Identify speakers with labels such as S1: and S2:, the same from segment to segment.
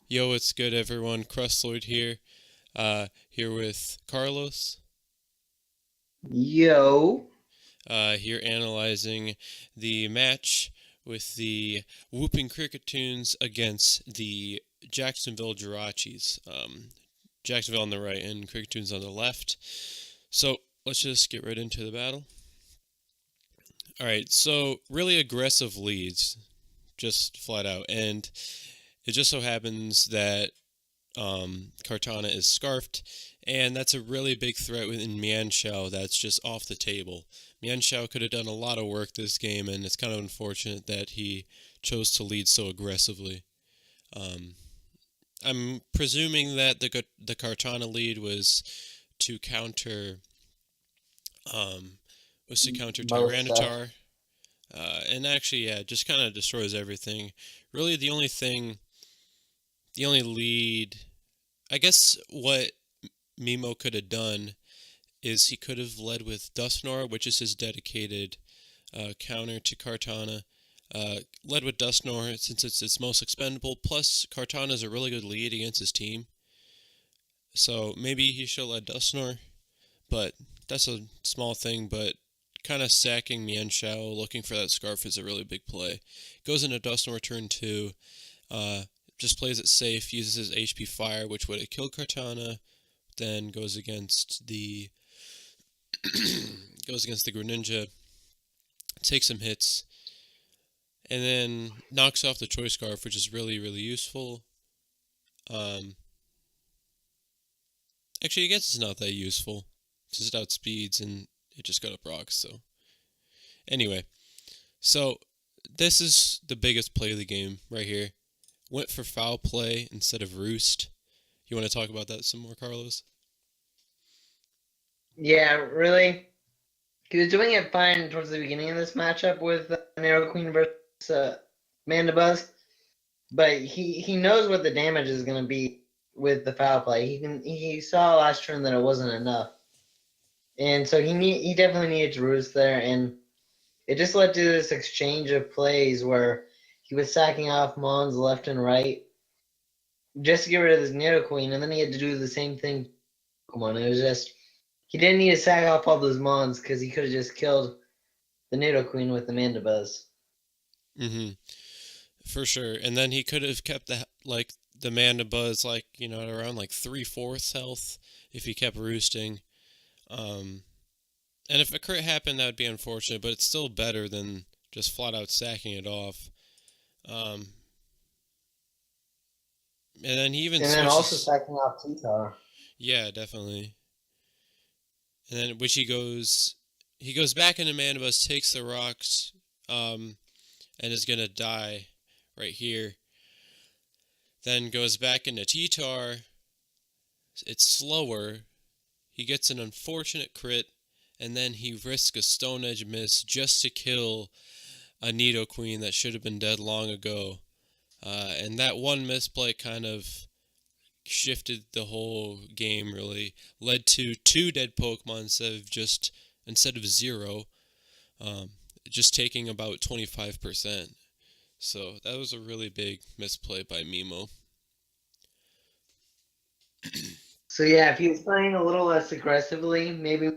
S1: Yo, what's good, everyone? Crustloid here. Here with Carlos.
S2: Yo.
S1: Here analyzing the match with the Wooping Kricketunes against the Jacksonville Jirachis. Jacksonville on the right and Kricketunes on the left. So let's just get right into the battle. All right, so really aggressive leads, just flat out, and it just so happens that Cartana is scarfed, and that's a really big threat within Mianshao that's just off the table. Mianshao could have done a lot of work this game, and it's kind of unfortunate that he chose to lead so aggressively. Um, I'm presuming that the Cartana lead to counter um, was to counter
S2: Most stuff.
S1: Tyranitar, and actually, yeah, just kind of destroys everything. Really, the only lead, I guess, what Mimo could have done is he could have led with Dusknoir, which is his dedicated counter to Kartana. Led with Dusknoir since it's its most expendable. Plus, Kartana is a really good lead against his team. So maybe he should let Dusknoir, but that's a small thing. But kind of sacking Mienshao, looking for that scarf is a really big play. Goes into Dusknoir turn 2. Uh, just plays it safe, uses his HP Fire, which would have killed Kartana. Then goes against the Greninja, takes some hits, and then knocks off the Choice Scarf, which is really, really useful. Um, Actually, I guess it's not that useful. It just outspeeds and it just got up rocks. So anyway, so this is the biggest play of the game right here. Went for foul play instead of roost. You want to talk about that some more, Carlos?
S2: Yeah, really. He was doing it fine towards the beginning of this matchup with Narrow Queen versus Mandibuzz, but he knows what the damage is going to be with the foul play. He saw last turn that it wasn't enough, and so he definitely needed to roost there, and it just led to this exchange of plays where he was sacking off Mons left and right just to get rid of this Narrow Queen, and then he had to do the same thing. Come on, it was just he didn't need to sack off all those Mons because he could have just killed the Nidoqueen with the Mandibuzz.
S1: Mm-hmm. For sure. And then he could have kept the Mandibuzz at around like 3/4 health if he kept roosting. Um, and if a crit happened, that would be unfortunate, but it's still better than just flat out sacking it off. Um, and then he even
S2: And then also
S1: switches.
S2: sacking off T-Tar.
S1: Yeah, definitely. And then which he goes back into Mandibuzz, takes the rocks, um, and is gonna die right here. Then goes back into T-Tar. It's slower. He gets an unfortunate crit, and then he risks a Stone Edge miss just to kill a Nidoqueen that should have been dead long ago. And that one misplay kind of shifted the whole game. Really led to two dead Pokemon instead of zero, um, just taking about 25%. So that was a really big misplay by Mimo.
S2: So yeah, if he was playing a little less aggressively, maybe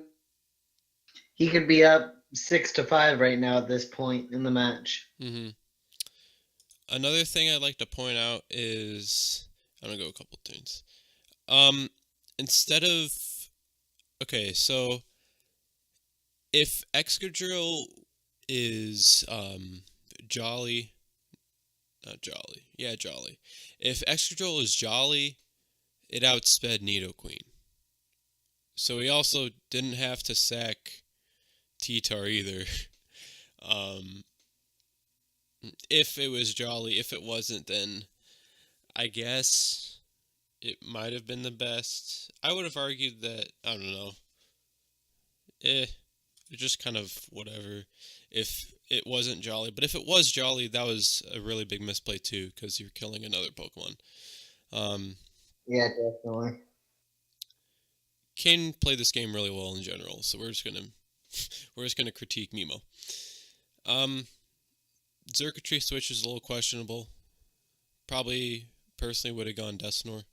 S2: he could be up 6-5 right now at this point in the match.
S1: hmm Another thing I'd like to point out is I'm gonna go a couple things. Um, instead of okay, so if Excadrill is Jolly, not Jolly, yeah Jolly. If Excadrill is Jolly, it outsped Nidoqueen. So he also didn't have to sack T-Tar either. Um, if it was Jolly, if it wasn't, then I guess it might have been the best. I would have argued that I don't know. It's just kind of whatever. If it wasn't Jolly, but if it was Jolly, that was a really big misplay too, because you're killing another Pokemon. Um,
S2: Yeah, definitely.
S1: Kane played this game really well in general, so we're just gonna critique Mimo. Um, Xurkitree switch is a little questionable. Probably personally would have gone Deathsnore.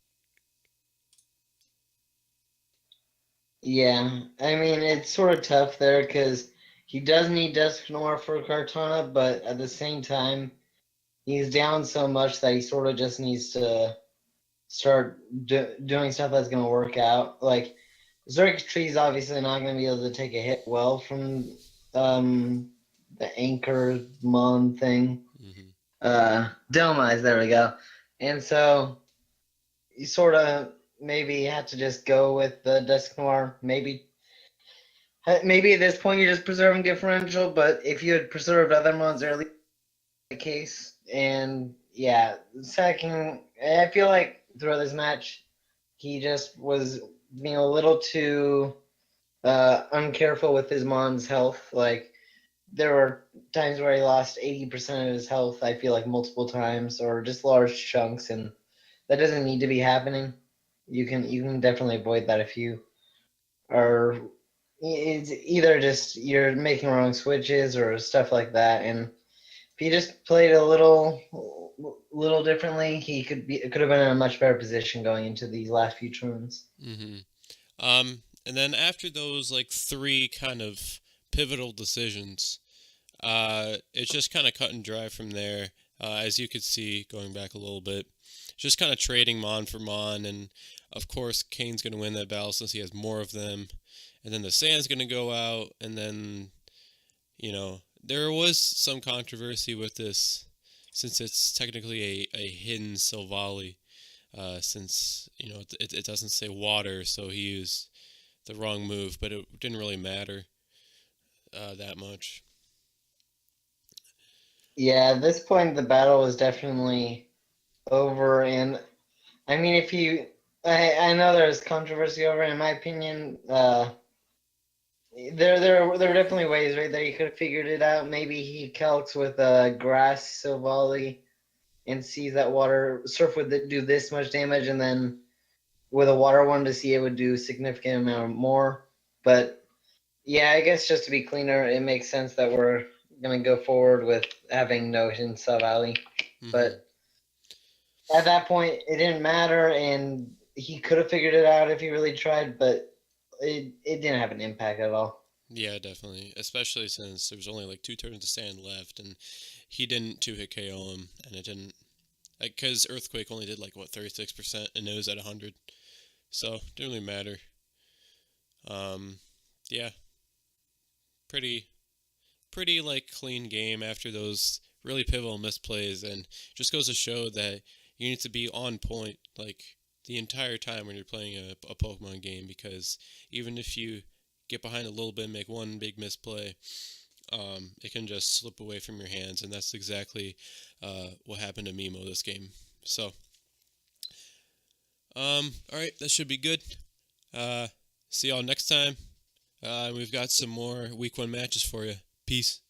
S2: Yeah, I mean it's sort of tough there because he does need Dusknoir for Kartana, but at the same time he's down so much that he sort of just needs to start doing stuff that's going to work out. Like Xerxes obviously not going to be able to take a hit well from the anchor mon thing.
S1: Hmm.
S2: Domize, there we go. And so you sort of maybe have to just go with the Dusknoir. Maybe at this point you're just preserving differential, but if you had preserved other mons early, the case. And yeah, second, I feel like throughout this match, he just was being a little too uncareful with his mom's health. Like there were times where he lost 80% of his health. I feel like multiple times, or just large chunks, and that doesn't need to be happening. You can definitely avoid that if you are. It's either just you're making wrong switches or stuff like that, and if he just played a little differently, he could have been in a much better position going into these last few turns.
S1: Hmm. And then after those like three kind of pivotal decisions, it's just kind of cut and dry from there. As you could see, going back a little bit, just kind of trading Mon for Mon, and of course Kane's going to win that battle since he has more of them, and then the Sand's going to go out, and then there was some controversy with this since it's technically a hidden Silvally, since it doesn't say water, so he used the wrong move, but it didn't really matter that much.
S2: Yeah, at this point the battle was definitely over, and I mean, I know there's controversy over it. In my opinion, there are definitely ways right that he could have figured it out. Maybe he calcs with grass Silvally and sees that water surf would do this much damage, and then with a water one to see it would do significant amount more. But yeah, I guess just to be cleaner, it makes sense that we're gonna go forward with having no in Sub Valley.
S1: Hmm.
S2: But at that point, it didn't matter, and he could have figured it out if he really tried, but it didn't have an impact at all.
S1: Yeah, definitely. Especially since there was only like two turns of Sand left, and he didn't two hit KO him, and it didn't like because Earthquake only did like what 36%, and it was at 100, so it didn't really matter. Um, yeah, pretty pretty like clean game after those really pivotal misplays, and just goes to show that you need to be on point like the entire time when you're playing a Pokemon game, because even if you get behind a little bit and make one big misplay, it can just slip away from your hands, and that's exactly what happened to Mimo this game. So, all right, that should be good. Uh, See y'all next time. We've got some more Week 1 matches for you. Peace.